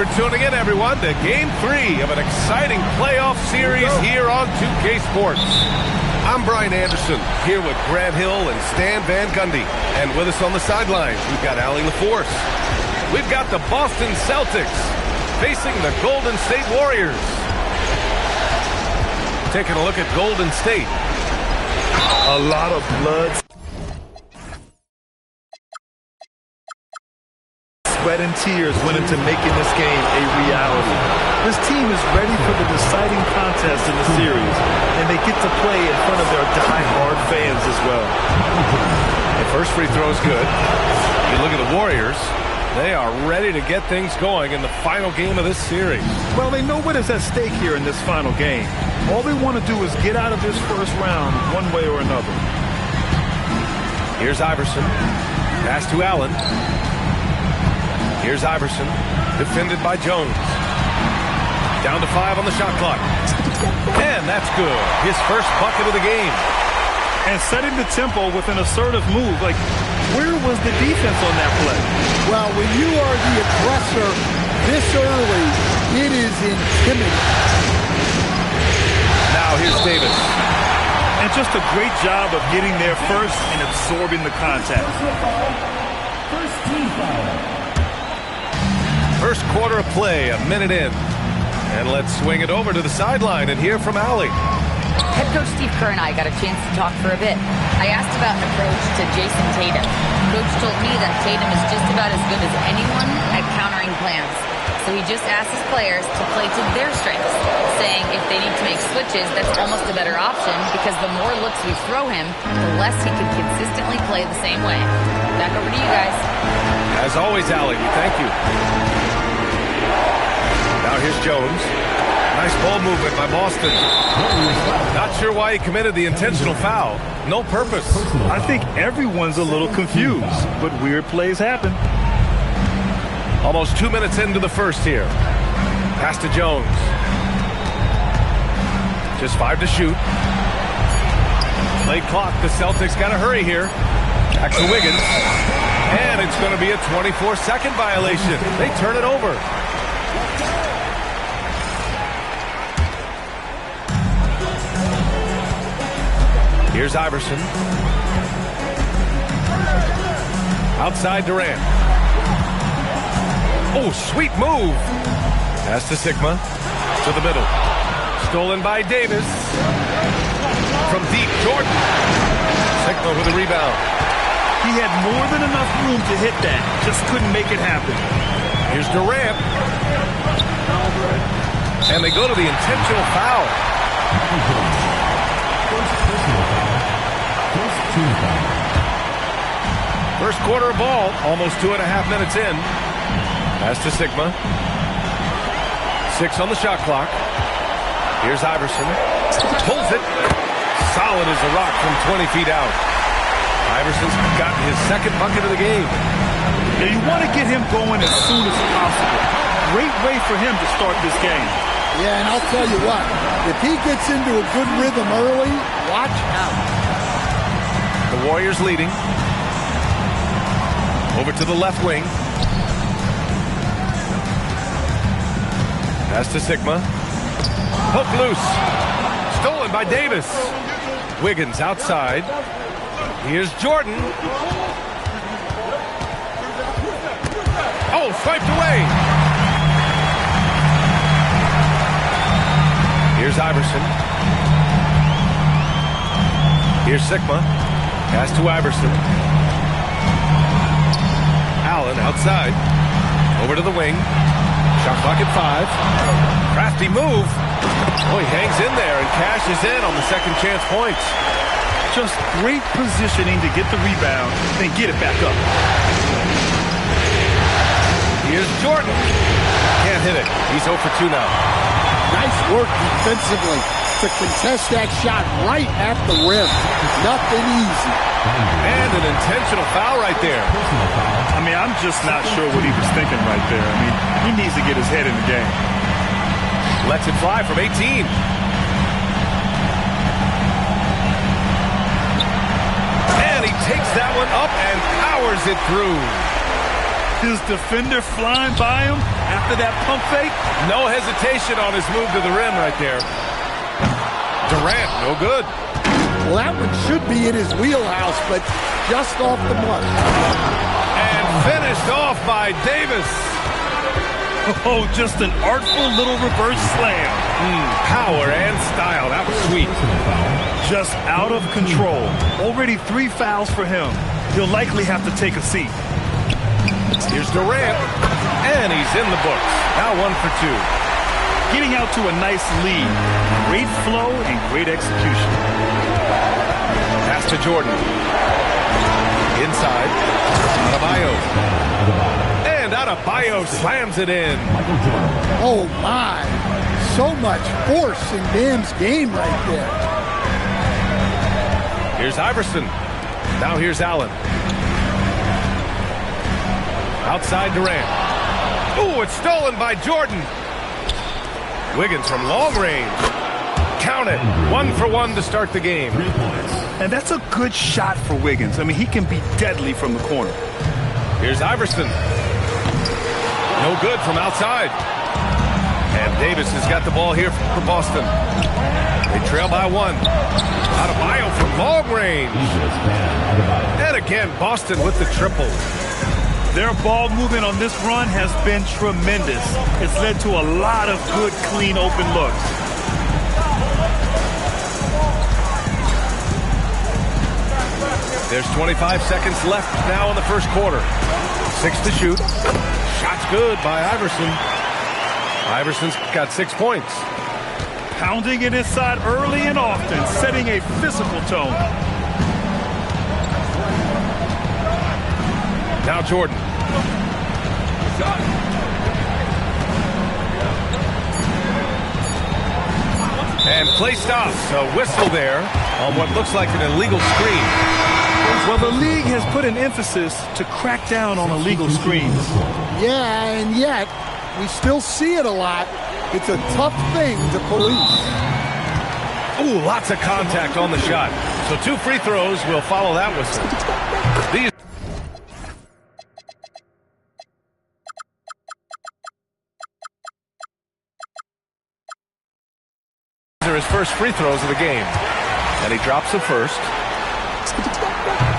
For tuning in, everyone, to Game 3 of an exciting playoff series here on 2K Sports. I'm Brian Anderson, here with Grant Hill and Stan Van Gundy. And with us on the sidelines, we've got Allie LaForce. We've got the Boston Celtics facing the Golden State Warriors. Taking a look at Golden State. A lot of blood, sweat, and tears went into making this game a reality. This team is ready for the deciding contest in the series, and they get to play in front of their die-hard fans as well. The first free throw is good. You look at the Warriors, they are ready to get things going in the final game of this series. Well, they know what is at stake here in this final game. All they want to do is get out of this first round one way or another. Here's Iverson. Pass to Allen. Here's Iverson, defended by Jones. Down to 5 on the shot clock. And that's good. His first bucket of the game. And setting the tempo with an assertive move. Like, where was the defense on that play? Well, when you are the aggressor this early, it is intimidating. Now here's Davis. And just a great job of getting there first and absorbing the contact. First team foul. First quarter of play, a minute in. And let's swing it over to the sideline and hear from Allie. Head coach Steve Kerr and I got a chance to talk for a bit. I asked about an approach to Jason Tatum. Coach told me that Tatum is just about as good as anyone at countering plans. So he just asked his players to play to their strengths, saying if they need to make switches, that's almost a better option because the more looks we throw him, the less he can consistently play the same way. Back over to you guys. As always, Allie, thank you. Now here's Jones. Nice ball movement by Boston. Not sure why he committed the intentional foul. No purpose. I think everyone's a little confused, but weird plays happen. Almost 2 minutes into the first here. Pass to Jones. Just 5 to shoot. Late clock. The Celtics got to hurry here. Back to Wiggins. And it's going to be a 24-second violation. They turn it over. Here's Iverson. Outside Durant. Oh, sweet move. Pass to Sigma. To the middle. Stolen by Davis. From deep, Jordan. Sigma with a rebound. He had more than enough room to hit that. Just couldn't make it happen. Here's Durant. And they go to the intentional foul. First quarter of ball, almost 2.5 minutes in. Pass to Sigma. 6 on the shot clock. Here's Iverson. Pulls it. Solid as a rock from 20 feet out. Iverson's gotten his second bucket of the game. Now you want to get him going as soon as possible. Great way for him to start this game. Yeah, and I'll tell you what, if he gets into a good rhythm early, watch out. The Warriors leading. Over to the left wing. Pass to Sigma. Hook loose. Stolen by Davis. Wiggins outside. Here's Jordan. Oh, swiped away. Here's Iverson. Here's Sigma. Pass to Iverson. Allen outside. Over to the wing. Shot clock at 5. Crafty move. Oh, he hangs in there and cashes in on the second chance points. Just great positioning to get the rebound and get it back up. Here's Jordan. Can't hit it. He's 0 for 2 now. Nice work defensively to contest that shot right at the rim. Nothing easy. And an intentional foul right there. I mean, I'm just not sure what he was thinking right there. I mean, he needs to get his head in the game. Lets it fly from 18. And he takes that one up and powers it through. His defender flying by him after that pump fake. No hesitation on his move to the rim right there. Durant, no good. Well, that one should be in his wheelhouse, but just off the mark. And finished off by Davis. Oh, just an artful little reverse slam. Power and style. That was sweet. Just out of control. Already 3 fouls for him. He'll likely have to take a seat. Here's Durant, and he's in the books. Now 1 for 2. Getting out to a nice lead. Great flow and great execution. Pass to Jordan. Inside. Adebayo. And Adebayo slams it in. Oh, my. So much force in Bam's game right there. Here's Iverson. Now here's Allen. Outside Durant. Ooh, it's stolen by Jordan. Wiggins from long range. Count it. 1 for 1 to start the game. And that's a good shot for Wiggins. I mean, he can be deadly from the corner. Here's Iverson. No good from outside. And Davis has got the ball here for Boston. They trail by 1. Adebayo from long range. And again, Boston with the triple. Their ball movement on this run has been tremendous. It's led to a lot of good, clean, open looks. There's 25 seconds left now in the first quarter. 6 to shoot. Shot's good by Iverson. Iverson's got 6 points. Pounding it inside early and often, setting a physical tone. Now Jordan. And play stops. A whistle there on what looks like an illegal screen. Well, the league has put an emphasis to crack down on illegal screens. Yeah, and yet we still see it a lot. It's a tough thing to police. Ooh, lots of contact on the shot. So 2 free throws will follow that whistle. These are his first free throws of the game. And he drops the first.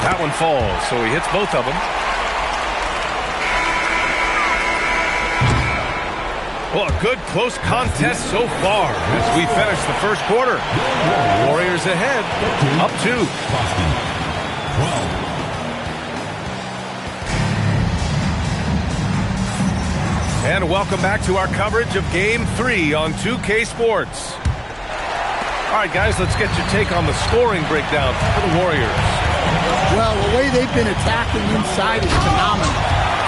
That one falls, so he hits both of them. Well, a good close contest so far as we finish the first quarter. Warriors ahead, up 2. And welcome back to our coverage of Game 3 on 2K Sports. All right, guys, let's get your take on the scoring breakdown for the Warriors. Well, the way they've been attacking inside is phenomenal.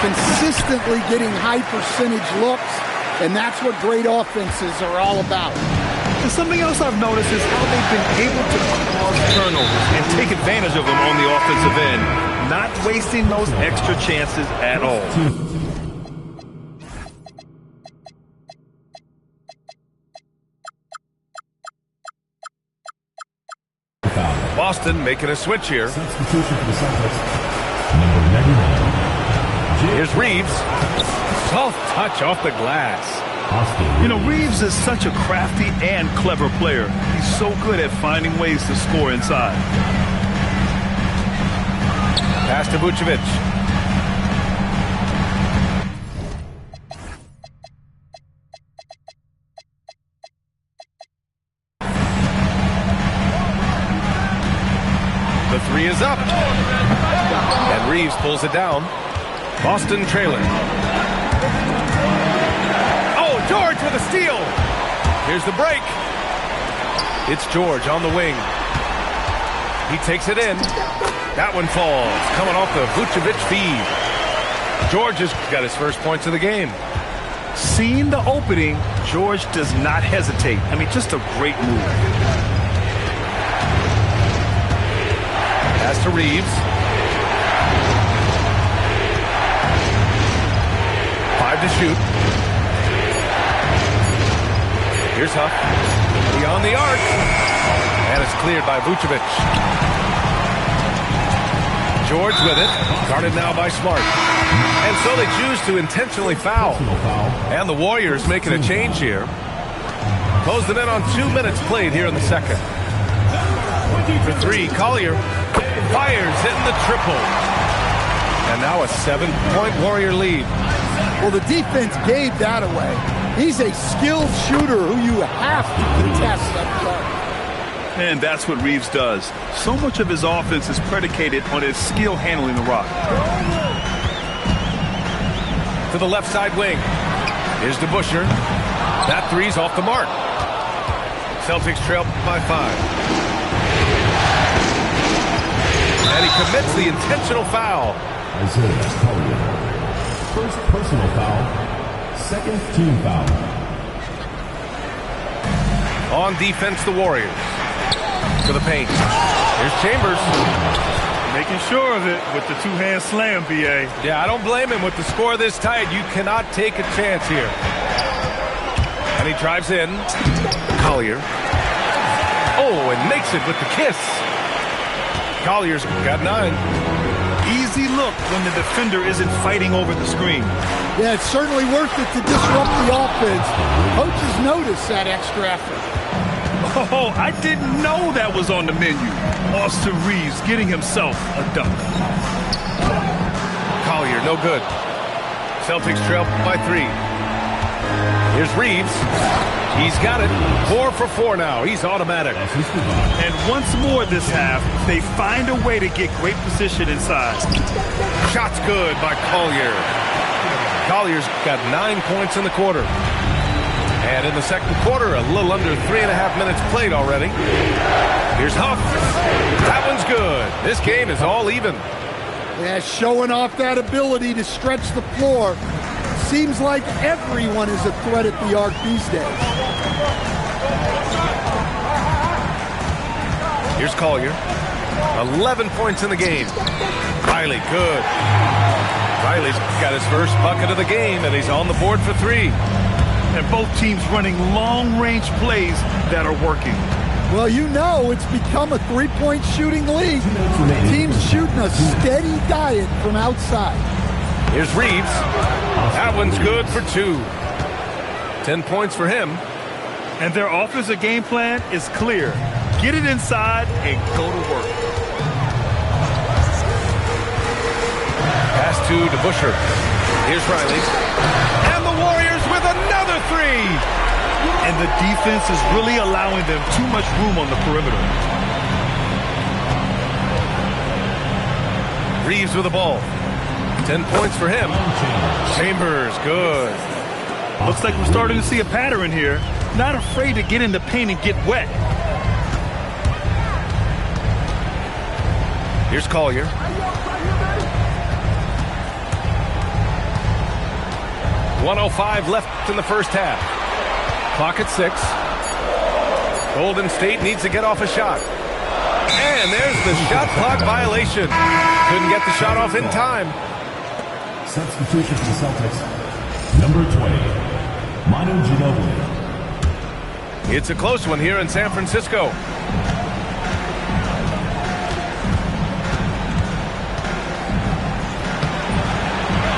Consistently getting high percentage looks, and that's what great offenses are all about. And something else I've noticed is how they've been able to cause turnovers and take advantage of them on the offensive end, not wasting those extra chances at all. Boston making a switch here. Substitution for the Celtics, number 99. Here's Reeves. Soft touch off the glass. You know, Reeves is such a crafty and clever player. He's so good at finding ways to score inside. Pass to Vucevic. The 3 is up. And Reeves pulls it down. Boston trailing. Oh, George with a steal. Here's the break. It's George on the wing. He takes it in. That one falls. Coming off the Vucevic feed. George has got his first points of the game. Seeing the opening, George does not hesitate. I mean, just a great move. Pass to Reeves. 5 to shoot. Here's Huff. Beyond the arc. And it's cleared by Vucevic. George with it. Guarded now by Smart. And so they choose to intentionally foul. And the Warriors making a change here. Closing in on 2 minutes played here in the second. For three, Collier fires, hitting the triple. And now a 7-point Warrior lead. Well, the defense gave that away. He's a skilled shooter who you have to contest up front. And that's what Reeves does. So much of his offense is predicated on his skill handling the rock. To the left side wing. Here's DeBusschere. That three's off the mark. Celtics trail by 5. And he commits the intentional foul. Isaiah Collier. First personal foul. Second team foul. On defense, the Warriors. To the paint. Here's Chambers. Making sure of it with the two-hand slam, BA. Yeah, I don't blame him. With the score this tight, you cannot take a chance here. And he drives in. Collier. Oh, and makes it with the kiss. Collier's got 9. Easy look when the defender isn't fighting over the screen. Yeah, it's certainly worth it to disrupt the offense. Coaches notice that extra effort. Oh, I didn't know that was on the menu. Austin Reeves getting himself a dunk. Collier, no good. Celtics trail by 3. Here's Reeves. He's got it. 4 for 4 now. He's automatic. And once more this half, they find a way to get great position inside. Shot's good by Collier. Collier's got 9 points in the quarter. And in the second quarter, a little under 3.5 minutes played already. Here's Huff. That one's good. This game is all even. Yeah, showing off that ability to stretch the floor. Seems like everyone is a threat at the arc these days. Here's Collier. 11 points in the game. Riley, good. Riley's got his first bucket of the game, and he's on the board for 3. And both teams running long-range plays that are working. Well, you know it's become a three-point shooting league. Teams shooting a steady diet from outside. Here's Reeves. That one's good for 2. 10 points for him. And their offensive game plan is clear. Get it inside and go to work. Pass to DeBusschere. Here's Riley. And the Warriors with another 3. And the defense is really allowing them too much room on the perimeter. Reeves with the ball. 10 points for him. Chambers, good. Looks like we're starting to see a pattern here. Not afraid to get in the paint and get wet. Here's Collier. .105 left in the first half. Clock at 6. Golden State needs to get off a shot. And there's the shot clock violation. Couldn't get the shot off in time. Substitution for the Celtics. Number 20, Manu Ginobili. It's a close one here in San Francisco.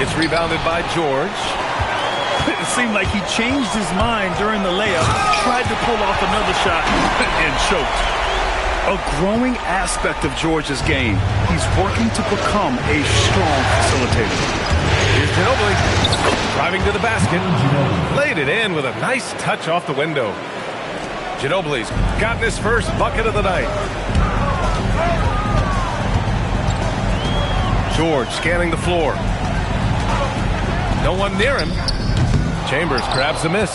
It's rebounded by George. It seemed like he changed his mind during the layup, tried to pull off another shot, and choked. A growing aspect of George's game. He's working to become a strong facilitator. Here's Ginobili. Driving to the basket. Laid it in with a nice touch off the window. Ginobili's gotten his first bucket of the night. George scanning the floor. No one near him. Chambers grabs the miss.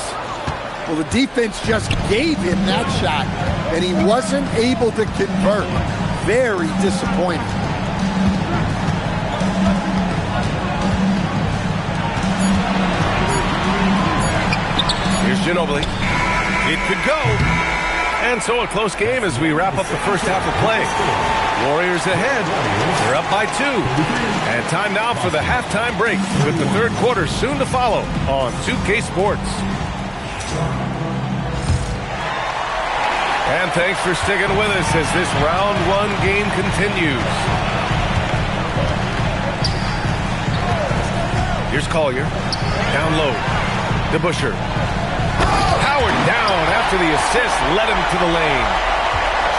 Well, the defense just gave him that shot, and he wasn't able to convert. Very disappointing. Here's Ginobili. It could go. And so a close game as we wrap up the first half of play. Warriors ahead. They're up by 2. And time now for the halftime break with the third quarter soon to follow on 2K Sports. And thanks for sticking with us as this round 1 game continues. Here's Collier. Down low. DeBuscher. Howard down after the assist. Led him to the lane.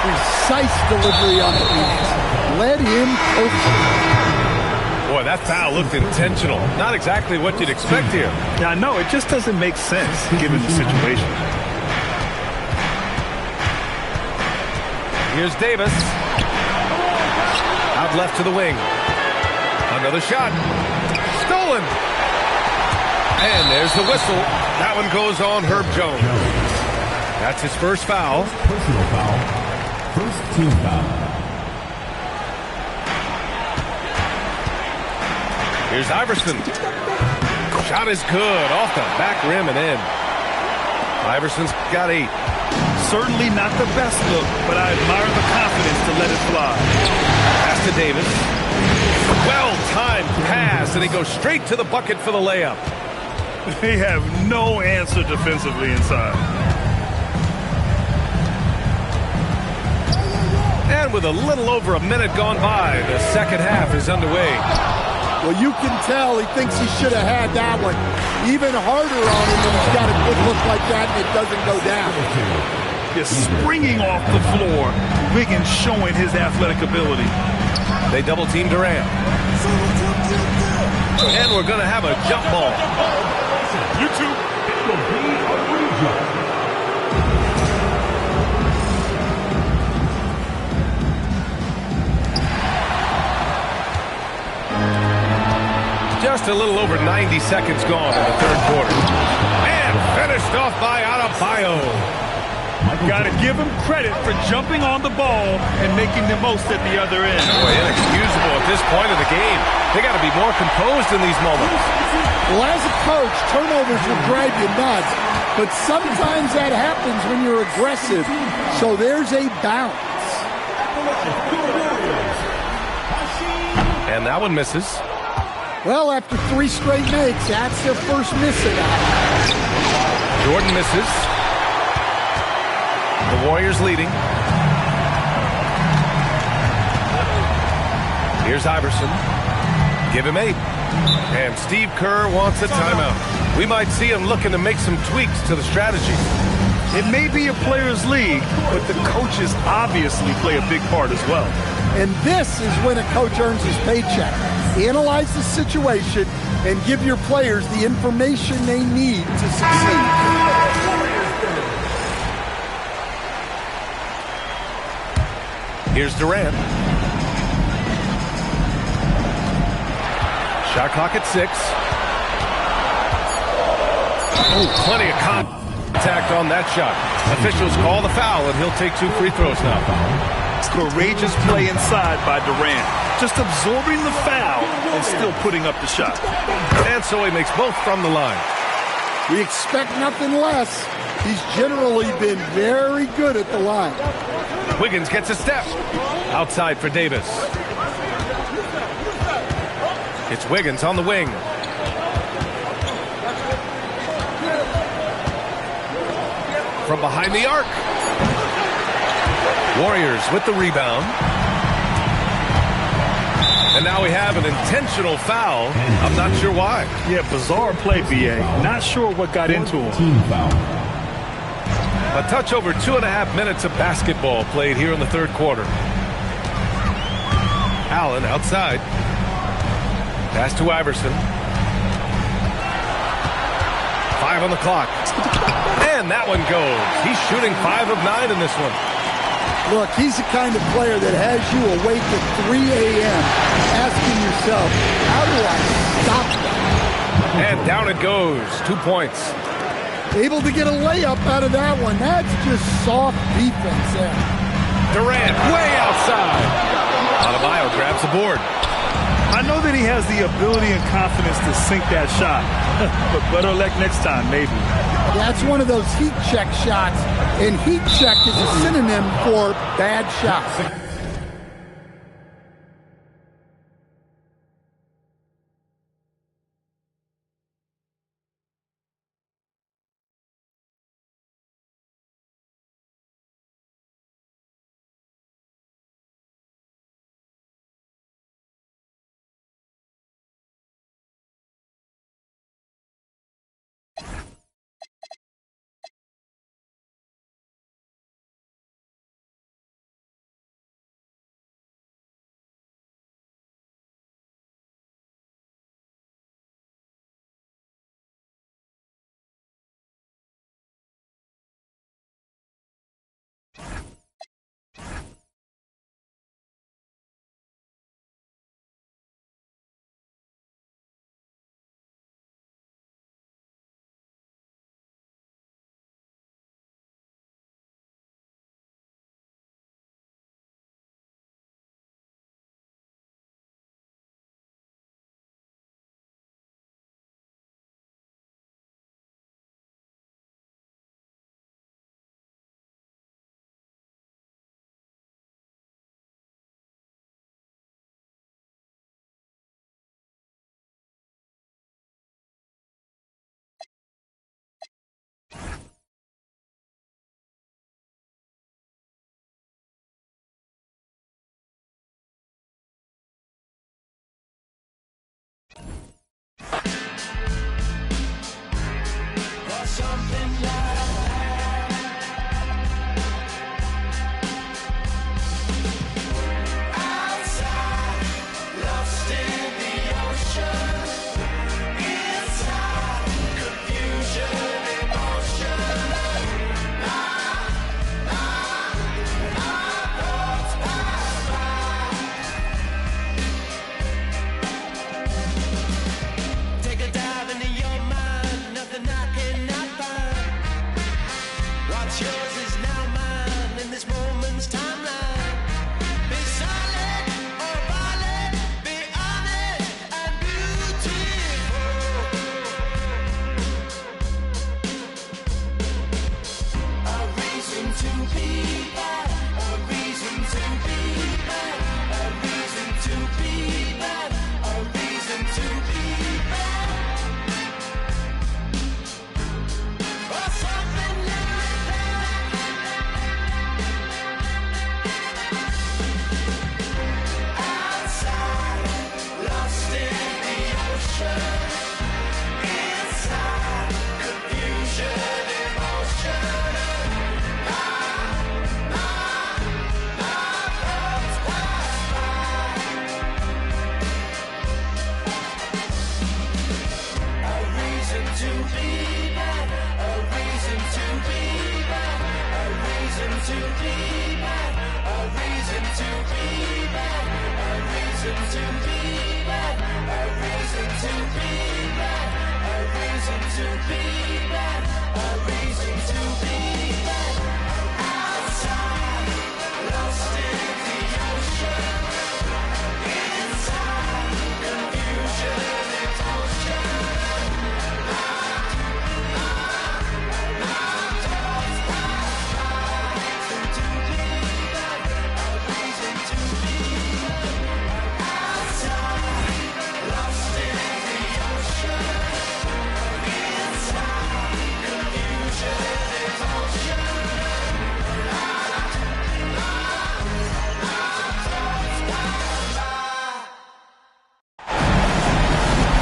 Precise delivery on the pass. Led him perfectly. Boy, that foul looked intentional. Not exactly what you'd expect here. Yeah, I know. It just doesn't make sense given the situation. Here's Davis. Out left to the wing. Another shot. Stolen. And there's the whistle. That one goes on Herb Jones. That's his first foul. Personal foul. First team foul. Here's Iverson. Shot is good. Off the back rim and in. Iverson's got 8. Certainly not the best look, but I admire the confidence to let it fly. Pass to Davis. Well-timed pass, and he goes straight to the bucket for the layup. They have no answer defensively inside. And with a little over a minute gone by, the second half is underway. Well, you can tell he thinks he should have had that one even harder on him when he's got a good look like that and it doesn't go down. Just springing off the floor. Wiggins showing his athletic ability. They double-team Durant. And we're going to have a jump ball. YouTube. Just a little over 90 seconds gone in the third quarter. And finished off by Adebayo. Got to give him credit for jumping on the ball and making the most at the other end. Boy, inexcusable at this point of the game. They got to be more composed in these moments. Well, as a coach, turnovers will drive you nuts, but sometimes that happens when you're aggressive. So there's a bounce. And that one misses. Well, after 3 straight makes, that's their first miss at that. Jordan misses. The Warriors leading. Here's Iverson. Give him 8. And Steve Kerr wants a timeout. We might see him looking to make some tweaks to the strategy. It may be a players' league, but the coaches obviously play a big part as well. And this is when a coach earns his paycheck. Analyze the situation and give your players the information they need to succeed. Here's Durant. Shot clock at 6. Oh, plenty of contact on that shot. Officials call the foul, and he'll take 2 free throws now. Courageous play inside by Durant. Just absorbing the foul and still putting up the shot. And so he makes both from the line. We expect nothing less. He's generally been very good at the line. Wiggins gets a step. Outside for Davis. It's Wiggins on the wing. From behind the arc. Warriors with the rebound. And now we have an intentional foul. I'm not sure why. Yeah, bizarre play, BA. Not sure what got into him. Team foul. A touch over 2.5 minutes of basketball played here in the third quarter. Allen outside. Pass to Iverson. 5 on the clock. And that one goes. He's shooting 5 of 9 in this one. Look, he's the kind of player that has you awake at 3 a.m. asking yourself, how do I stop that? And down it goes. 2 points. Able to get a layup out of that one. That's just soft defense there. Durant way outside. Adebayo grabs the board. I know that he has the ability and confidence to sink that shot. But better luck next time, maybe. That's one of those heat check shots. And heat check is a synonym for bad shots.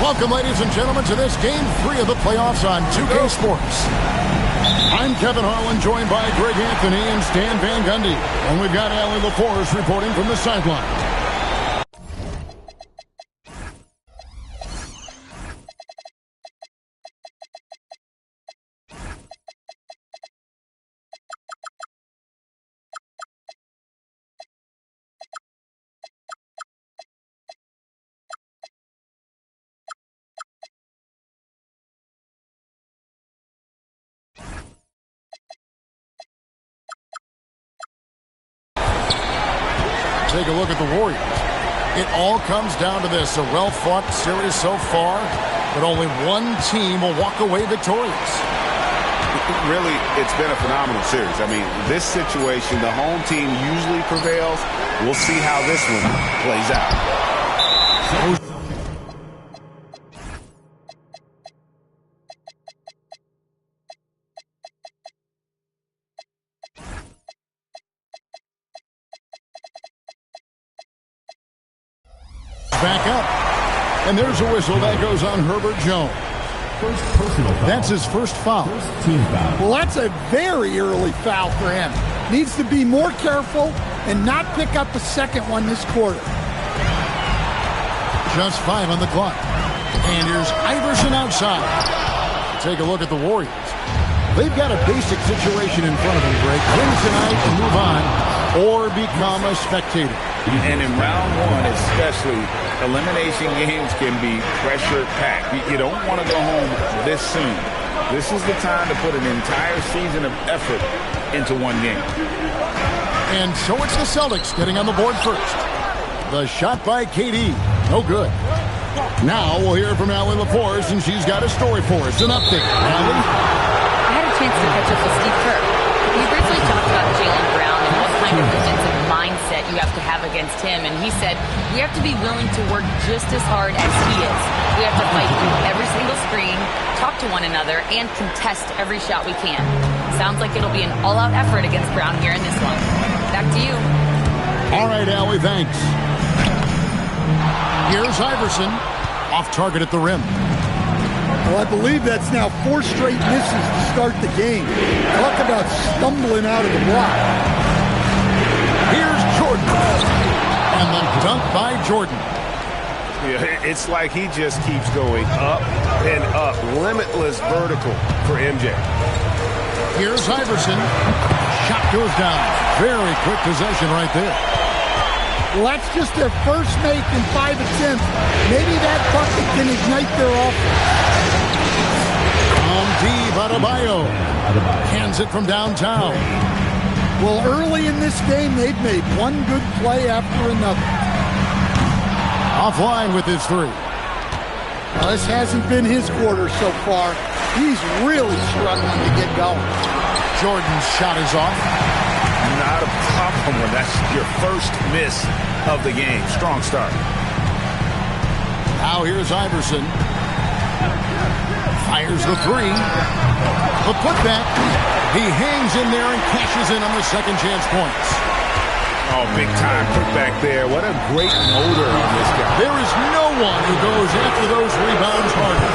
Welcome, ladies and gentlemen, to this Game 3 of the playoffs on 2K Sports. I'm Kevin Harlan, joined by Greg Anthony and Stan Van Gundy. And we've got Allie LaForce reporting from the sideline. Take a look at the Warriors. It all comes down to this. A well-fought series so far, but only one team will walk away victorious. Really, it's been a phenomenal series. I mean, this situation, the home team usually prevails. We'll see how this one plays out. Back up. And there's a whistle that goes on Herbert Jones. First personal foul. That's his first foul. First team foul. Well, that's a very early foul for him. Needs to be more careful and not pick up a second one this quarter. Just 5 on the clock. And here's Iverson outside. Take a look at the Warriors. They've got a basic situation in front of them, Greg. Win tonight and move on, or become a spectator. And in round one especially, elimination games can be pressure-packed. You don't want to go home this soon. This is the time to put an entire season of effort into one game. And so it's the Celtics getting on the board first. The shot by KD. No good. Now we'll hear from Allie LaForce, and she's got a story for us. An update. Allie? I had a chance to catch up with Steve Kerr. We briefly talked about Jaylen Brown and what kind of defensive mindset you have to have against him. And he said, we have to be willing to work just as hard as he is. We have to fight through every single screen, talk to one another, and contest every shot we can. Sounds like it'll be an all-out effort against Brown here in this one. Back to you. All right, Allie, thanks. Here's Iverson. Off target at the rim. Well, I believe that's now 4 straight misses to start the game. Talk about stumbling out of the block. Here's Jordan. And the dunk by Jordan. Yeah, it's like he just keeps going up and up. Limitless vertical for MJ. Here's Iverson. Shot goes down. Very quick possession right there. Well, that's just their first make in 5 attempts. Maybe that bucket can ignite their offense. Deep Adebayo. Hands it from downtown. Well, early in this game, they've made one good play after another. Offline with his 3. Now, this hasn't been his quarter so far. He's really struggling to get going. Jordan's shot is off. Not a problem when that's your first miss of the game. Strong start. Now here's Iverson. Fires the 3. The putback. He hangs in there and cashes in on the second chance points. Oh, big time putback there. What a great motor on this guy. There is no one who goes after those rebounds harder.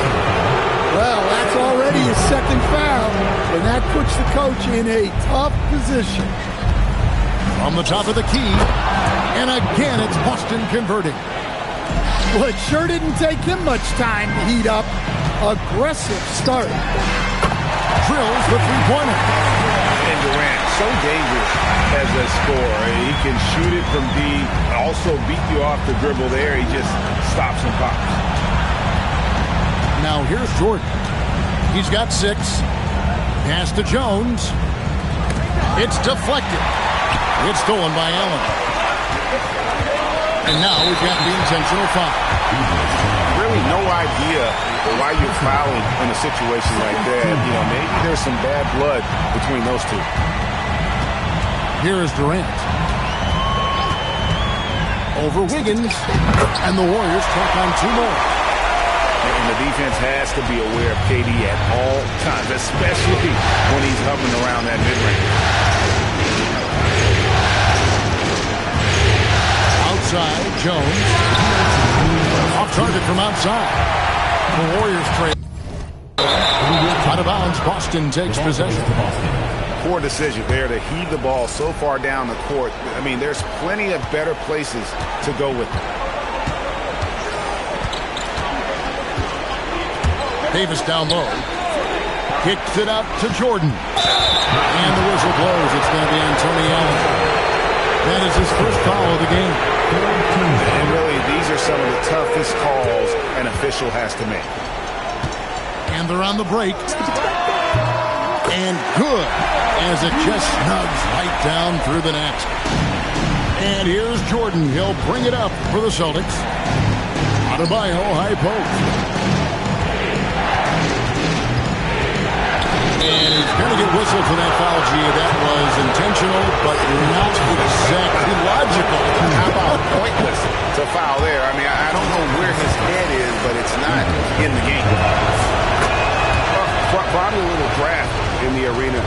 Well, that's already his second foul, and that puts the coach in a tough position. From the top of the key, and again it's Boston converting. Well, it sure didn't take him much time to heat up. Aggressive start. Drills the three-pointer. And Durant, so dangerous as a scorer. He can shoot it from deep, also beat you off the dribble there. He just stops and pops. Now here's Jordan. He's got 6. Pass to Jones. It's deflected. It's stolen by Allen. And now we've got the intentional foul. Really no idea why you're fouling in a situation like that. You know, maybe there's some bad blood between those two. Here is Durant. Over Wiggins. And the Warriors take on 2 more. And the defense has to be aware of KD at all times, especially when he's hovering around that mid-range. Outside, Jones. Off target from outside. The Warriors trade. Out of bounds, Boston takes possession. Poor decision there to heave the ball so far down the court. I mean, there's plenty of better places to go with it. Davis down low. Kicks it out to Jordan. And the whistle blows. It's going to be on Tony Allen. That is his first foul of the game. And really, these are some of the toughest calls an official has to make. And they're on the break. And good, as it just snugs right down through the net. And here's Jordan. He'll bring it up for the Celtics. Adebayo, high post. And he's going to get whistled for that foul, G. That was intentional, but not exactly logical. How about pointless to foul there? I mean, I don't know where his head is, but it's not in the game. Probably a little draft in the arena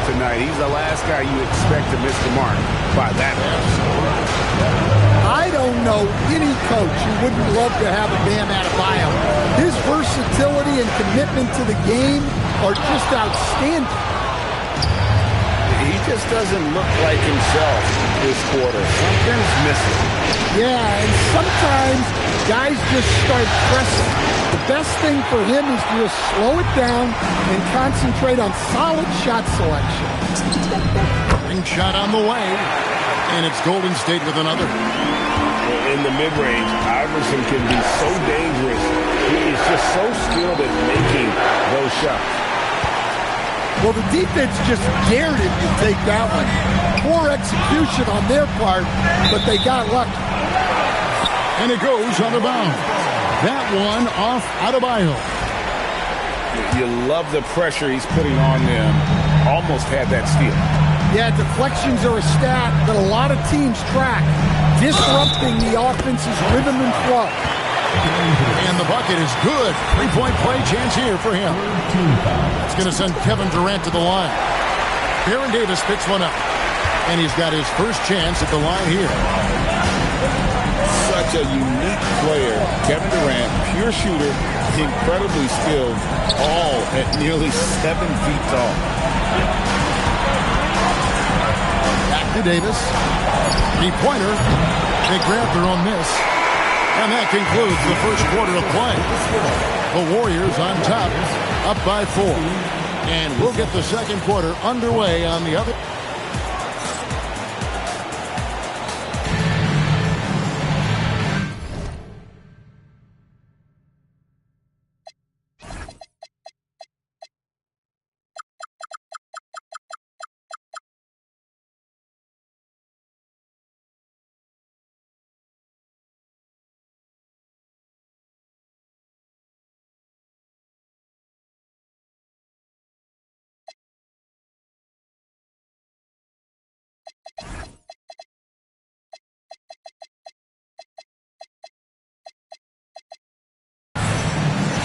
tonight. He's the last guy you expect to miss the mark by that much. I don't know any coach who wouldn't love to have a Bam Adebayo. His versatility and commitment to the game are just outstanding. He just doesn't look like himself this quarter. Something's missing. Yeah, and sometimes guys just start pressing. The best thing for him is to just slow it down and concentrate on solid shot selection. Ring shot on the way, and it's Golden State with another. In the mid-range, Iverson can be so dangerous. He is just so skilled at making those shots. Well, the defense just dared him to take that one. Poor execution on their part, but they got lucky. And it goes on the bound. That one off Adebayo. You love the pressure he's putting on them. Almost had that steal. Yeah, deflections are a stat that a lot of teams track, disrupting the offense's rhythm and flow. And the bucket is good. 3-point play chance here for him. It's going to send Kevin Durant to the line. Baron Davis picks one up. And he's got his first chance at the line here. Such a unique player. Kevin Durant, pure shooter, incredibly skilled, all at nearly 7 feet tall. Back to Davis. Three-pointer. They grab their own miss. And that concludes the first quarter of play. The Warriors on top, up by 4. And we'll get the second quarter underway on the other.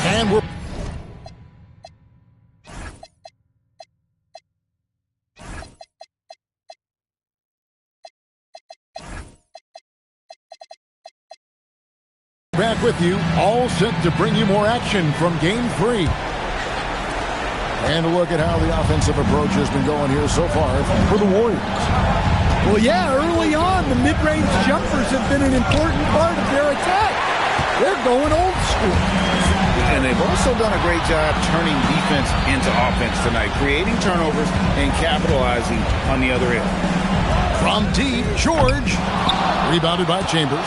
And we're back with you, all set to bring you more action from Game 3. And a look at how the offensive approach has been going here so far for the Warriors. Well, yeah, early on, the mid-range jumpers have been an important part of their attack. They're going old school. And they've also done a great job turning defense into offense tonight, creating turnovers and capitalizing on the other end. From deep, George. Rebounded by Chambers.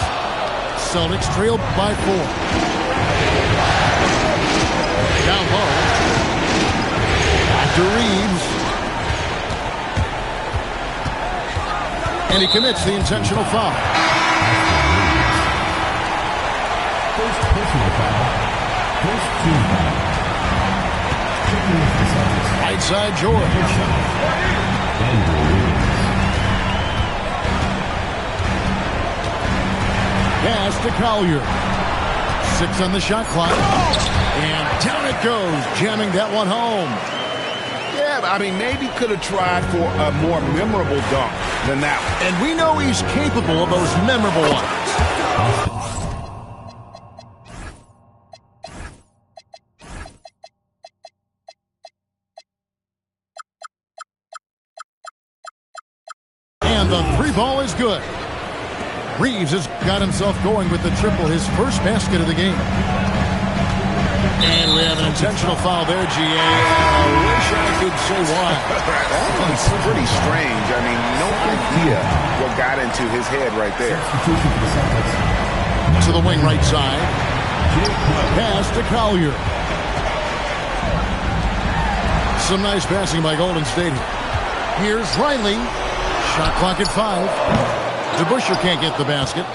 Celtics trailed by 4. Down low. Back to Reeves. And he commits the intentional foul. First personal foul. First team foul. Right side, George. Pass to Collier. 6 on the shot clock. And down it goes, jamming that one home. Yeah, I mean, maybe could have tried for a more memorable dunk than that one. And we know he's capable of those memorable ones. And the 3-ball is good. Reeves has got himself going with the triple, his first basket of the game. And we have an intentional foul there, GA. I wish I could say why. That one's pretty strange. I mean, no idea what got into his head right there. To the wing right side. Pass to Collier. Some nice passing by Golden State. Here's Riley. Shot clock at 5. DeBusschere can't get the basket.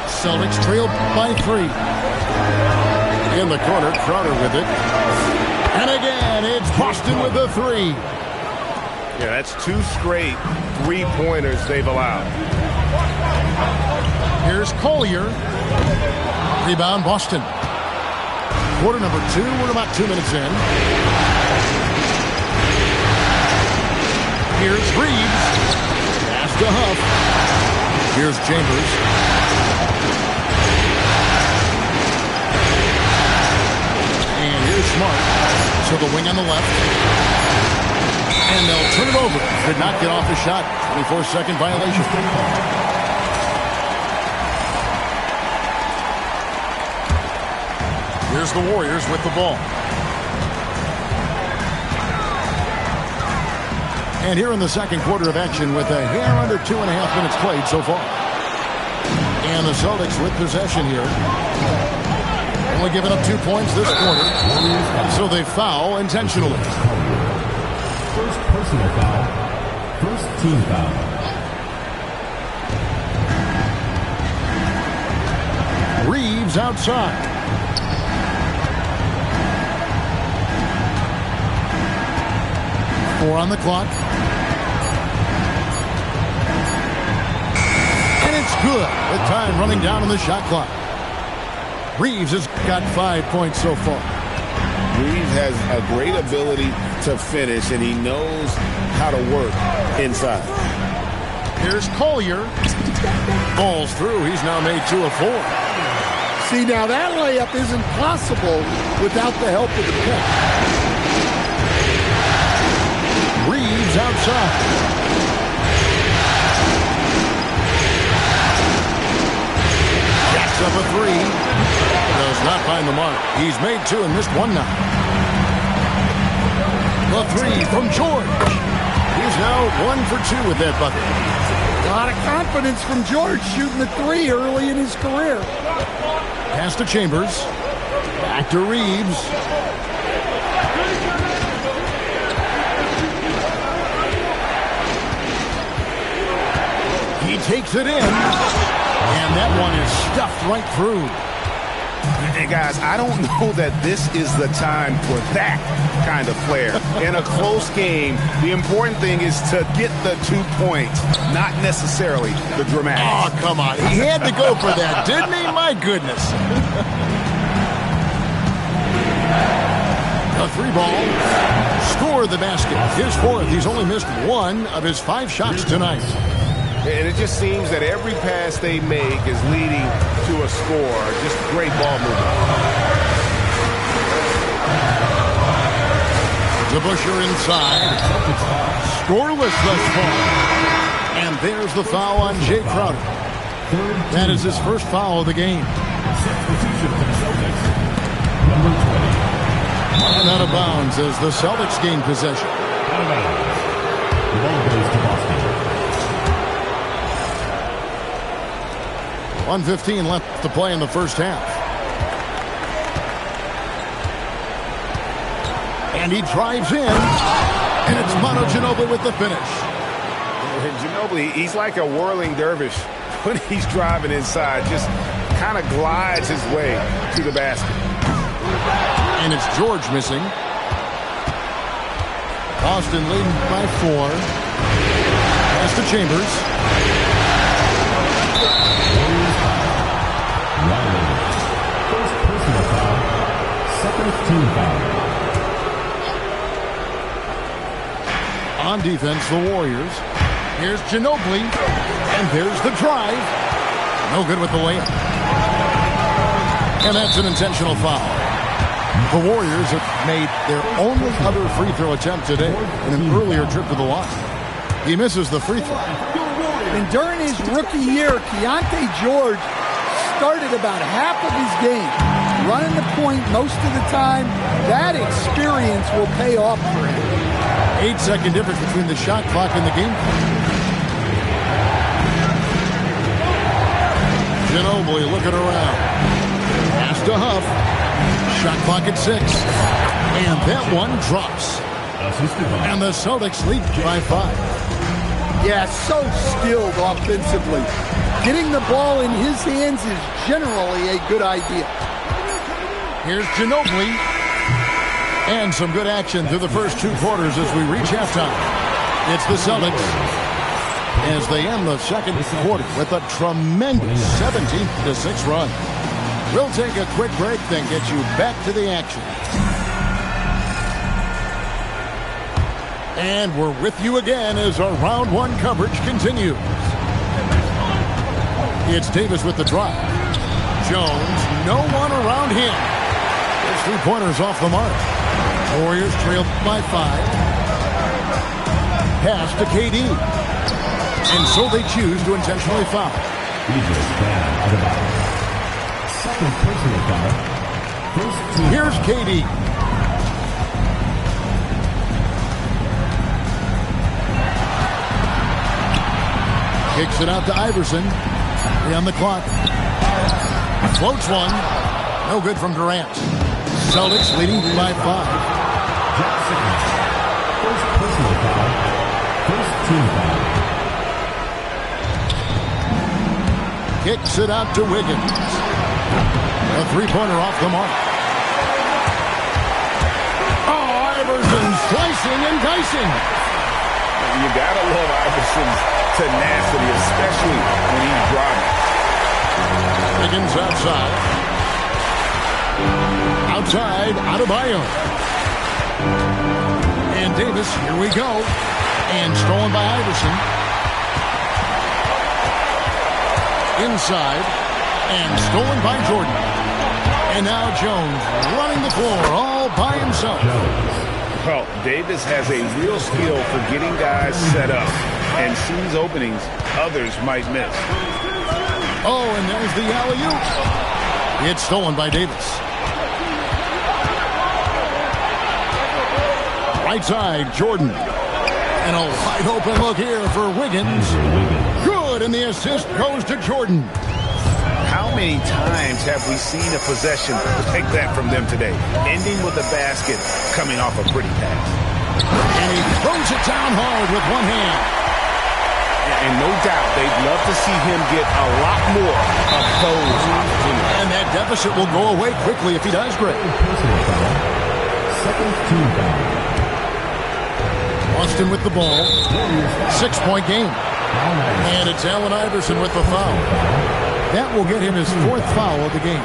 Celtics trail by 3. In the corner, Crowder with it. And again, it's Boston with the 3. Yeah, that's 2 straight 3-pointers they've allowed. Here's Collier. Rebound, Boston. Quarter number 2. We're about 2 minutes in. Here's Reeves. Pass to Huff. Here's Chambers. And here's Smart. To the wing on the left. And they'll turn it over. Could not get off the shot. 24-second violation. Here's the Warriors with the ball. And here in the second quarter of action with a hair under 2.5 minutes played so far. And the Celtics with possession here. Only giving up 2 points this quarter. So they foul intentionally. First personal foul. First team foul. Reeves outside. Four on the clock. And it's good with time running down on the shot clock. Reeves has got 5 points so far. Reeves has a great ability to finish, and he knows how to work inside. Here's Collier. Balls through. He's now made 2 of 4. See, now that layup isn't possible without the help of the pick. Reeves outside. Jacks up a 3. Does not find the mark. He's made 2 and missed 1 now. The 3 from George. He's now 1 for 2 with that bucket. A lot of confidence from George shooting the 3 early in his career. Pass to Chambers. Back to Reeves. He takes it in. And that one is stuffed right through. Hey, guys, I don't know that this is the time for that kind of flair. In a close game, the important thing is to get the 2 points, not necessarily the dramatic. Oh, come on. He had to go for that, didn't he? My goodness. A 3-ball. Score the basket. His 4th. He's only missed 1 of his 5 shots tonight. And it just seems that every pass they make is leading to a score. Just great ball movement. DeBusschere inside. Scoreless thus far. And there's the foul on Jay Crowder. That is his first foul of the game. Number 20. And out of bounds as the Celtics gain possession. Out of bounds. The ball goes to Boston. 1:15 left to play in the first half. And he drives in. And it's Manu Ginobili with the finish. Ginobili, he's like a whirling dervish when he's driving inside. Just kind of glides his way to the basket. And it's George missing. Boston leading by 4. Pass to Chambers. Riley. First personal foul. Second team foul. On defense, the Warriors. Here's Ginobili. And there's the drive. No good with the layup. And that's an intentional foul. The Warriors have made their only other free throw attempt today in an earlier trip to the line. He misses the free throw. And during his rookie year, Keontae George started about half of his game running the point most of the time. That experience will pay off for him. 8-second difference between the shot clock and the game clock. Ginobili looking around. Pass to Huff. Shot clock at 6. And that one drops. And the Celtics lead by 5. Yeah, so skilled offensively. Getting the ball in his hands is generally a good idea. Here's Ginobili. And some good action through the first 2 quarters as we reach halftime. It's the Celtics as they end the second quarter with a tremendous 17-6 run. We'll take a quick break, then get you back to the action. And we're with you again as our round 1 coverage continues. It's Davis with the drive. Jones, no one around him. His 3-pointers off the mark. Warriors trailed by 5. Pass to KD. And so they choose to intentionally foul. Second personal foul. First team. Here's KD. Kicks it out to Iverson. 3 on the clock. Floats one. No good from Durant. Celtics leading by 5. Jackson. First personal foul. First team foul. Kicks it out to Wiggins. A 3-pointer off the mark. Oh, Iverson slicing and dicing. You gotta love Iverson's tenacity, especially when he's driving. Wiggins outside. Outside, Adebayo. And Davis, here we go. And stolen by Iverson. Inside. And stolen by Jordan. And now Jones running the floor all by himself. Well, Davis has a real skill for getting guys set up and sees openings others might miss. Oh, and there's the alley-oop. It's stolen by Davis. Right side, Jordan. And a wide open look here for Wiggins. Good, and the assist goes to Jordan. How many times have we seen a possession like that from them today? Ending with a basket, coming off a pretty pass. And he throws it down hard with one hand. And no doubt, they'd love to see him get a lot more of those opportunities. And that deficit will go away quickly if he does great. Second team foul. Boston with the ball. 6-point game. And it's Allen Iverson with the foul. That will get him his 4th foul of the game.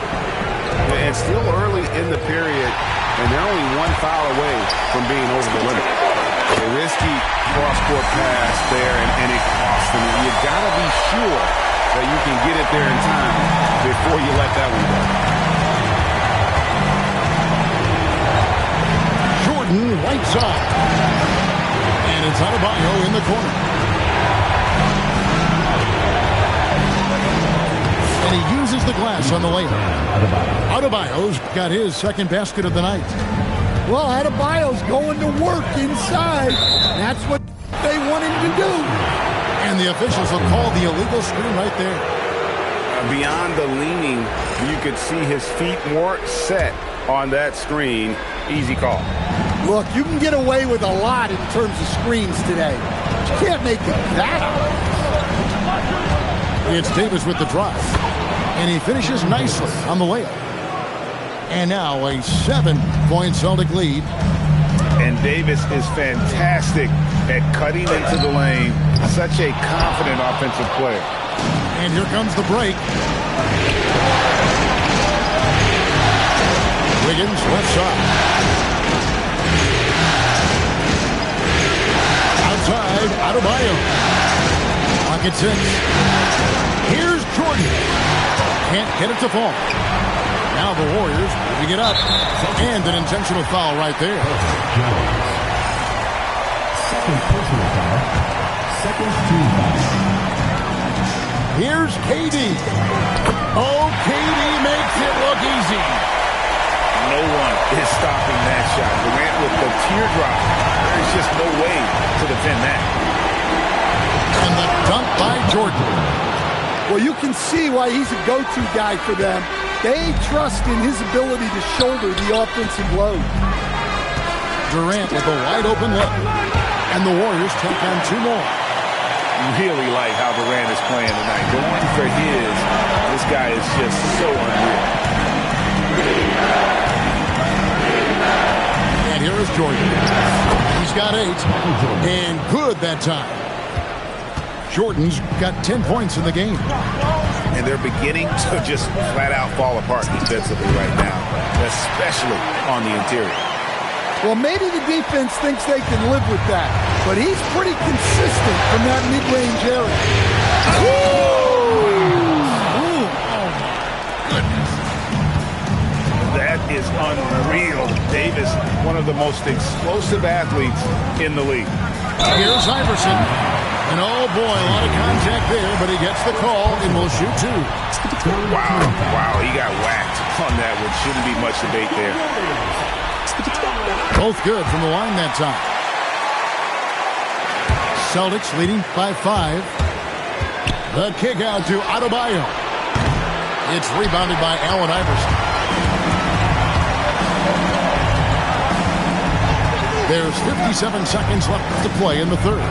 And still early in the period, and they're only 1 foul away from being over the limit. A risky cross-court pass there, and it costs them. You got to be sure that you can get it there in time before you let that one go. Jordan, right side. And it's Adebayo in the corner. And he uses the the glass on the layup. Adebayo's got his second basket of the night. Well, Adebayo's going to work inside. That's what they want him to do. And the officials will call the illegal screen right there. Beyond the leaning, you could see his feet more set on that screen. Easy call. Look, you can get away with a lot in terms of screens today. But you can't make it that obvious. It's Davis with the drive. And he finishes nicely on the layup. And now a 7-point Celtic lead. And Davis is fantastic at cutting into the lane. Such a confident offensive player. And here comes the break. Wiggins left side. Outside, Adebayo. Pocket 6. Here's Jordan. Can't get it to fall. Now the Warriors moving it up. And an intentional foul right there. Second personal foul. Second team foul. Here's KD. Oh, KD makes it look easy. No one is stopping that shot. Durant with the teardrop. There's just no way to defend that. And the dunk by Jordan. Well, you can see why he's a go-to guy for them. They trust in his ability to shoulder the offensive load. Durant with a wide open look. And the Warriors take on 2 more. Really like how Durant is playing tonight. Going for his. This guy is just so unreal. And here is Jordan. He's got 8. And good that time. Jordan's got 10 points in the game. And they're beginning to just flat out fall apart defensively right now, especially on the interior. Well, maybe the defense thinks they can live with that, but he's pretty consistent from that mid-range area. Ooh, oh my goodness. That is unreal. Davis, one of the most explosive athletes in the league. Here's Iverson. And oh boy, a lot of contact there, but he gets the call and will shoot 2. Wow, he got whacked on that one. Shouldn't be much debate there. Both good from the line that time. Celtics leading by 5. The kick out to Adebayo. It's rebounded by Allen Iverson. There's 57 seconds left to play in the third.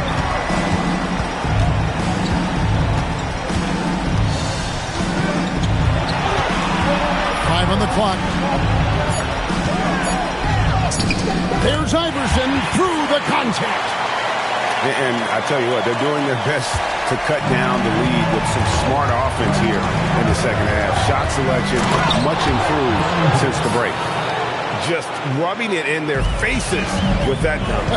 On the clock. There's Iverson through the contact. And I tell you what, they're doing their best to cut down the lead with some smart offense here in the second half. Shot selection much improved since the break. Just rubbing it in their faces with that dunk.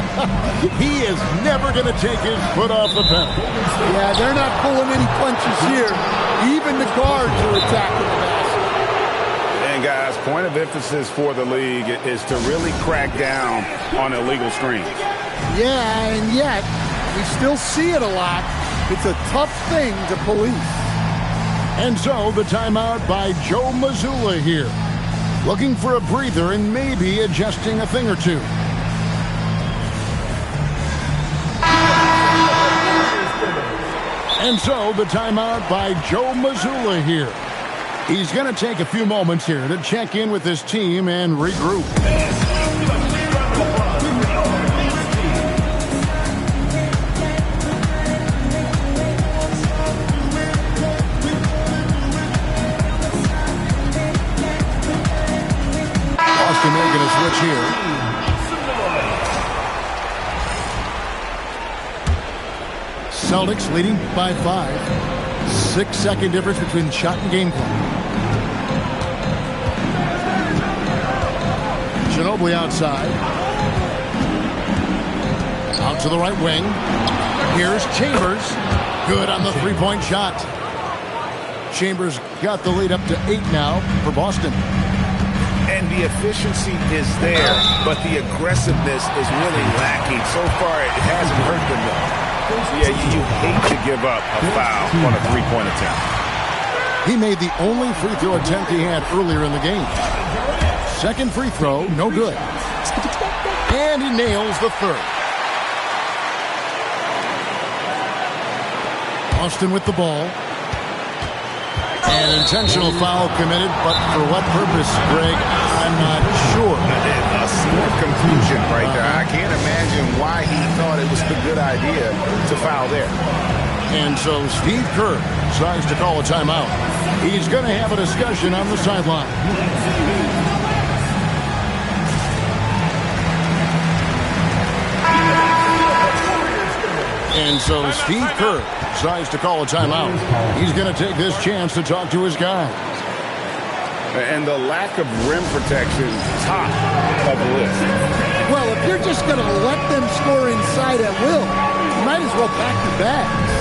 He is never going to take his foot off the pedal. Yeah, they're not pulling any punches here. Even the guards are attacking the basket. And guys, point of emphasis for the league is to really crack down on illegal screens. Yeah, and yet we still see it a lot. It's a tough thing to police. And so the timeout by Joe Mazzulla here. Looking for a breather and maybe adjusting a thing or two. And so the timeout by Joe Mazzulla here. He's going to take a few moments here to check in with his team and regroup. Boston making a switch here. Celtics leading by 5. 6-second difference between shot and game clock. Ginobili outside. Out to the right wing. Here's Chambers. Good on the three-point shot. Chambers got the lead up to 8 now for Boston. And the efficiency is there, but the aggressiveness is really lacking. So far, it hasn't hurt them though. Yeah, you hate to give up a foul on a three-point attempt. He made the only free throw attempt he had earlier in the game. Second free throw, no good. And he nails the third. Austin with the ball. An intentional foul committed, but for what purpose, Greg, I'm not sure. A smart conclusion right there. I can't imagine why he thought it was a good idea to foul there. And so Steve Kerr decides to call a timeout. He's going to have a discussion on the sideline. And so Steve Kerr decides to call a timeout. He's going to take this chance to talk to his guys. And the lack of rim protection, top of the list. Well, if you're just going to let them score inside at will, you might as well pack your bags.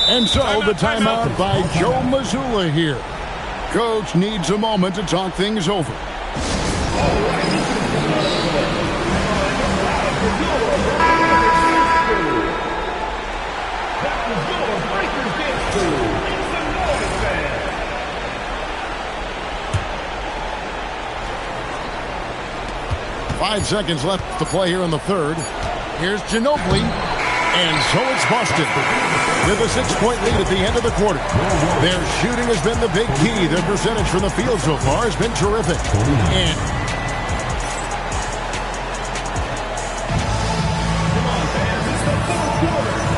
And so the timeout by Joe Mazzulla here. Coach needs a moment to talk things over. Five seconds left to play here in the third. Here's Ginobili. And so it's Boston with a 6-point lead at the end of the quarter. Their shooting has been the big key. Their percentage from the field so far has been terrific. And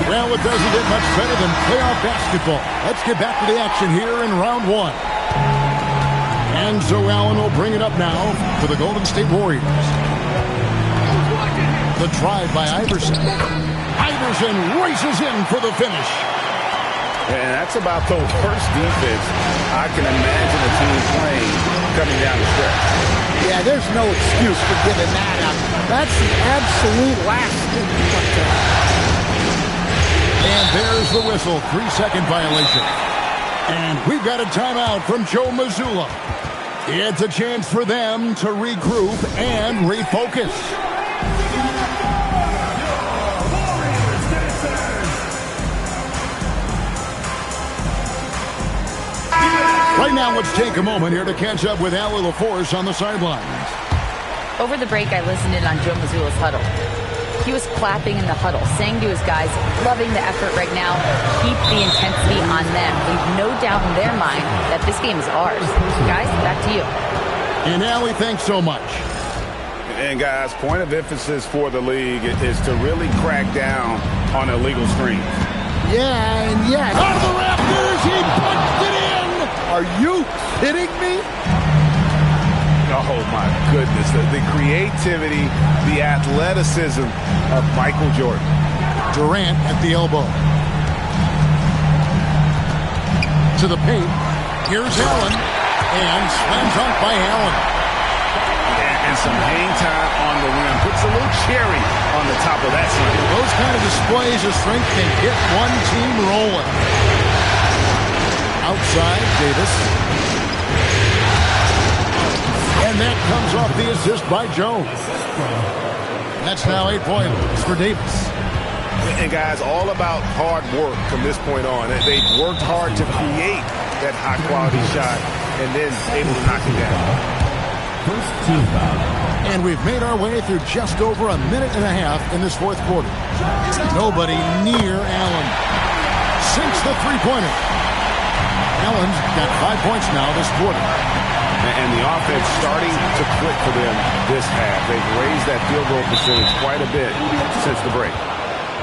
well, it doesn't get much better than playoff basketball. Let's get back to the action here in round one. And so Allen will bring it up now for the Golden State Warriors. The drive by Iverson. Iverson races in for the finish. And that's about the worst defense I can imagine a team playing coming down the stretch. Yeah, there's no excuse for giving that up. That's the absolute last thing you want to have. And there's the whistle. 3-second violation. And we've got a timeout from Joe Mazzulla. It's a chance for them to regroup and refocus. Right now, let's take a moment here to catch up with Allie LaForce on the sidelines. Over the break, I listened in on Joe Mazzulla's huddle. He was clapping in the huddle, saying to his guys, loving the effort right now, keep the intensity on them. Leave no doubt in their mind that this game is ours. Guys, back to you. And Allie, thanks so much. And guys, point of emphasis for the league is to really crack down on illegal screens. Yeah, and yeah. Out of the rafters, he punched it in! Are you kidding me? Oh, my goodness. The creativity, the athleticism of Michael Jordan. Durant at the elbow. To the paint. Here's Allen. And slam dunk by Allen. And some hang time on the rim. Puts a little cherry on the top of that slam. Those kind of displays of strength can get one team rolling. Outside, Davis. And that comes off the assist by Jones. That's now 8 points for Davis. And guys, all about hard work from this point on. They worked hard to create that high-quality shot and then able to knock it down. First team foul. And we've made our way through just over a minute and a half in this fourth quarter. Nobody near Allen. Sinks the three-pointer. Allen's got 5 points now this quarter. And the offense starting to click for them this half. They've raised that field goal percentage quite a bit since the break.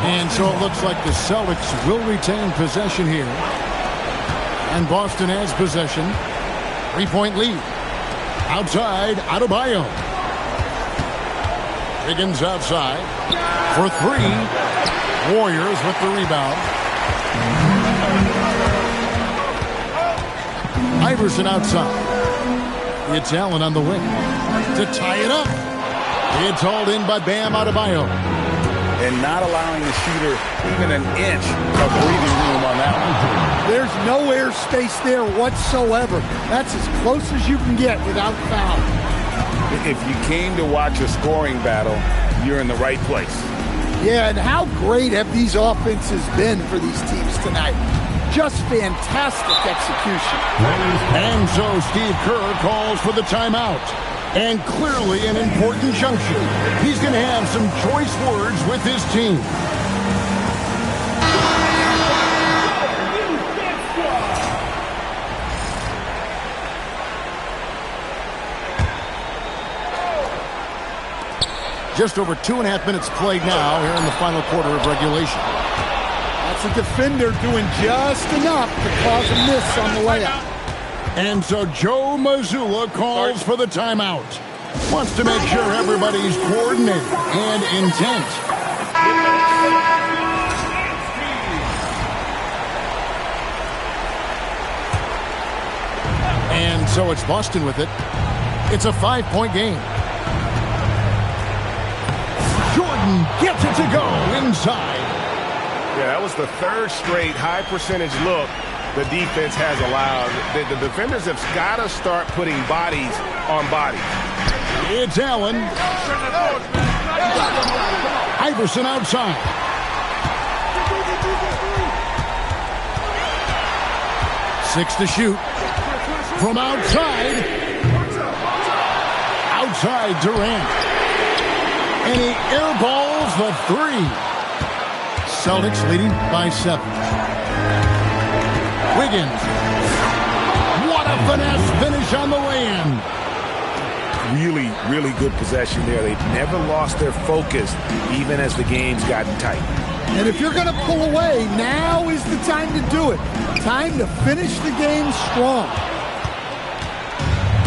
And so it looks like the Celtics will retain possession here. And Boston has possession. 3-point lead. Outside, Adebayo. Higgins outside for three. Warriors with the rebound. Iverson outside. It's Allen on the wing to tie it up. It's hauled in by Bam Adebayo. And not allowing the shooter even an inch of breathing room on that one. There's no air space there whatsoever. That's as close as you can get without foul. If you came to watch a scoring battle, you're in the right place. Yeah, and how great have these offenses been for these teams tonight? Just fantastic execution. And so Steve Kerr calls for the timeout. And clearly an important junction. He's going to have some choice words with his team. Just over 2.5 minutes played now here in the final quarter of regulation. That's a defender doing just enough to cause a miss on the layup. And so Joe Mazzulla calls for the timeout. Wants to make sure everybody's coordinated and intent. And so it's Boston with it. It's a 5-point game. Jordan gets it to go inside. Yeah, that was the third straight high percentage look the defense has allowed. The defenders have got to start putting bodies on bodies. It's Allen. Iverson outside. Six to shoot. From outside. Outside Durant. And he airballs the three. Celtics leading by 7. Wiggins. What a finesse finish on the lay-in. Really, really good possession there. They've never lost their focus, even as the game's gotten tight. And if you're going to pull away, now is the time to do it. Time to finish the game strong.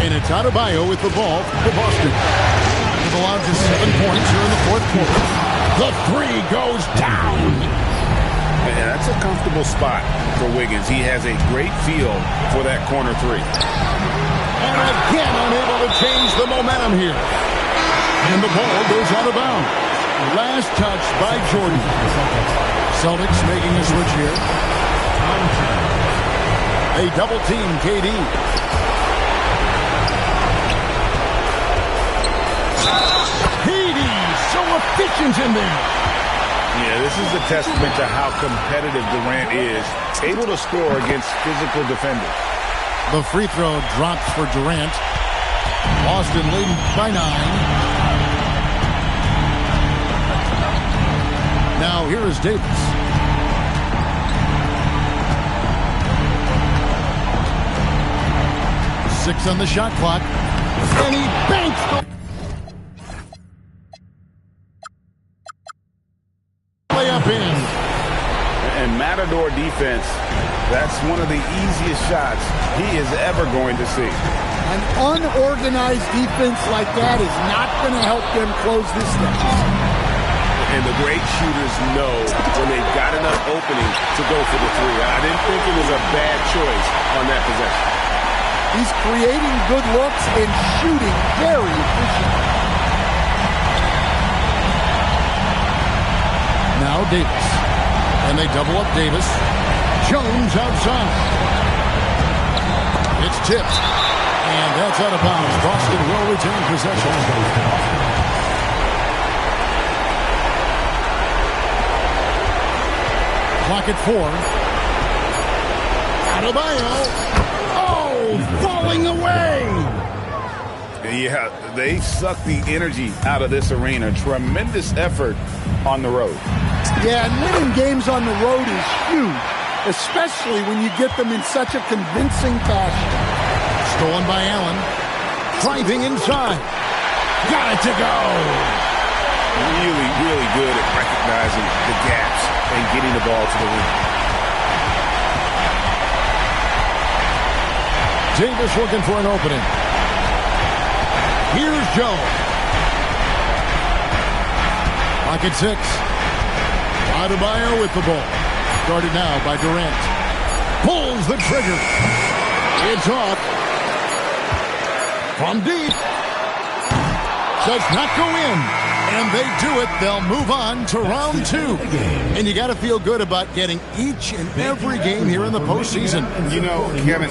And it's Adebayo with the ball for Boston. They've allowed just 7 points here in the fourth quarter. The three goes down. And that's a comfortable spot for Wiggins. He has a great feel for that corner three. And again unable to change the momentum here. And the ball goes out of bounds. Last touch by Jordan. Celtics making a switch here. They double team KD. KD so efficient in there. Yeah, this is a testament to how competitive Durant is. Able to score against physical defenders. The free throw drops for Durant. Boston leading by 9. Now here is Davis. Six on the shot clock. And he banks the layup in. And Matador defense, that's one of the easiest shots he is ever going to see. An unorganized defense like that is not going to help them close this deficit. And the great shooters know when they've got enough opening to go for the three. I didn't think it was a bad choice on that possession. He's creating good looks and shooting very efficiently. Now Davis. And they double up Davis. Jones outside. It's tipped. And that's out of bounds. Boston will retain possession. Clock at 4. Adebayo. Oh, falling away. Yeah, they suck the energy out of this arena. Tremendous effort on the road. Yeah, and winning games on the road is huge, especially when you get them in such a convincing fashion. Stolen by Allen. Driving inside. Got it to go. Really, really good at recognizing the gaps and getting the ball to the rim. Davis looking for an opening. Here's Joe. Pocket 6. Adebayo with the ball. Guarded now by Durant. Pulls the trigger. It's off. From deep. Does not go in. And they do it. They'll move on to round 2. And you got to feel good about getting each and every game here in the postseason. You know, Kevin,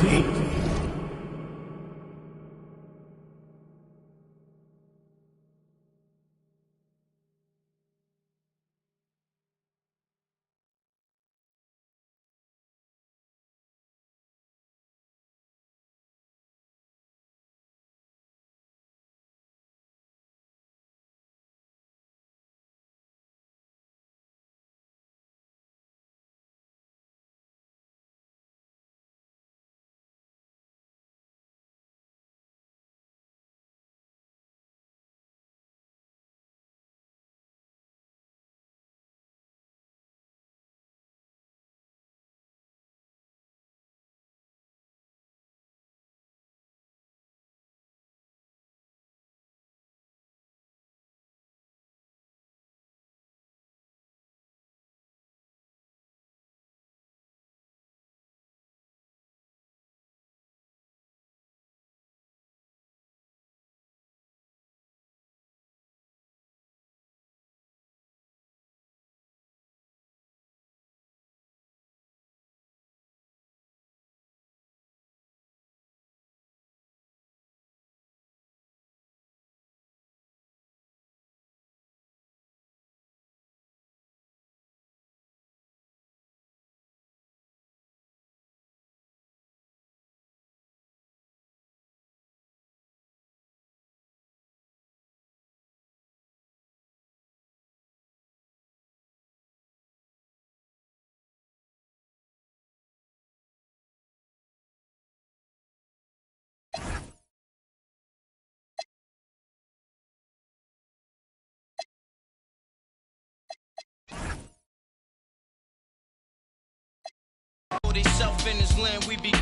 they self in his land, we be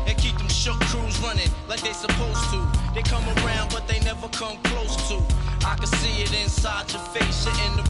and keep them shook crews running like they supposed to. They come around, but they never come close to. I can see it inside your face, you're in the